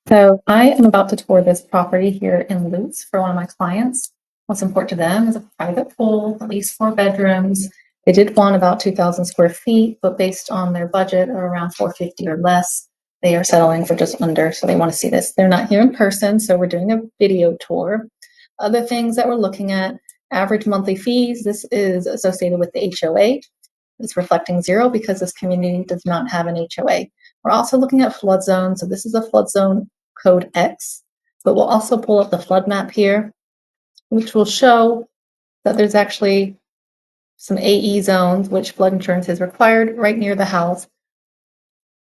So I am about to tour this property here in Lutz for one of my clients. What's important to them is a private pool, at least 4 bedrooms. They did want about 2,000 square feet, but based on their budget of around 450 or less, they are settling for just under, so they want to see this. They're not here in person, so we're doing a video tour. Other things that we're looking at, average monthly fees. This is associated with the HOA. It's reflecting 0 because this community does not have an HOA. We're also looking at flood zones. So this is a flood zone code X, but we'll also pull up the flood map here, which will show that there's actually some AE zones, which flood insurance is required right near the house,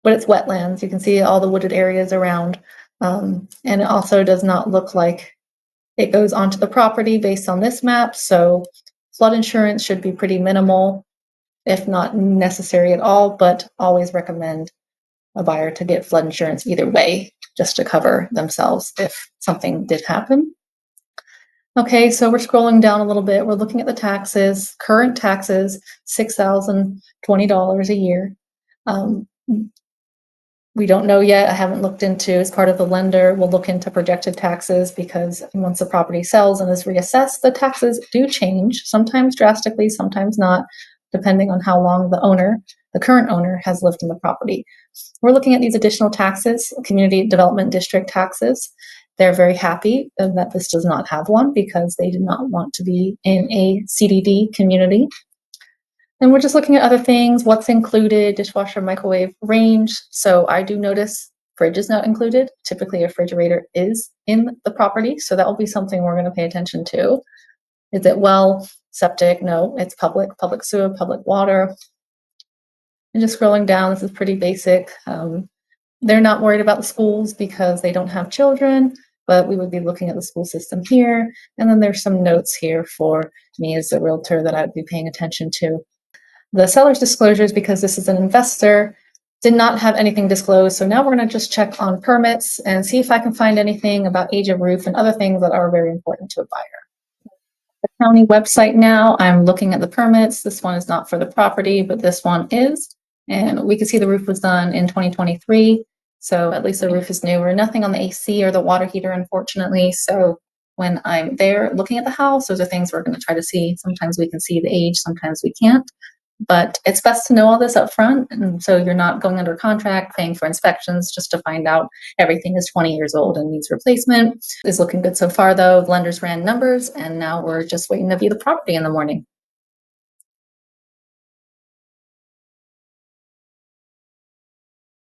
but it's wetlands. You can see all the wooded areas around. And it also does not look like it goes onto the property based on this map. So flood insurance should be pretty minimal, if not necessary at all, but always recommend a buyer to get flood insurance either way, just to cover themselves if something did happen. Okay, so we're scrolling down a little bit. We're looking at the taxes. Current taxes, $6,020 a year. We don't know yet. I haven't looked into, as part of the lender, we'll look into projected taxes because once the property sells and is reassessed, the taxes do change, sometimes drastically, sometimes not, depending on how long the current owner, has lived in the property. We're looking at these additional taxes, community development district taxes. They're very happy that this does not have one because they do not want to be in a CDD community. And we're just looking at other things, what's included, dishwasher, microwave, range. So I do notice fridge is not included. Typically a refrigerator is in the property. So that will be something we're going to pay attention to. Is it well, septic? No, it's public sewer, public water. And just scrolling down, this is pretty basic. They're not worried about the schools because they don't have children, but we would be looking at the school system here. And then there's some notes here for me as a realtor that I'd be paying attention to. The seller's disclosures, because this is an investor, did not have anything disclosed. So now we're going to just check on permits and see if I can find anything about age of roof and other things that are very important to a buyer. The county website now, I'm looking at the permits. This one is not for the property, but this one is. And we can see the roof was done in 2023. So at least the roof is newer. Nothing on the AC or the water heater, unfortunately. So when I'm there looking at the house, those are things we're going to try to see. Sometimes we can see the age, sometimes we can't. But it's best to know all this up front, and so you're not going under contract, paying for inspections just to find out everything is 20 years old and needs replacement. It's looking good so far, though. The lenders ran numbers, and now we're just waiting to view the property in the morning.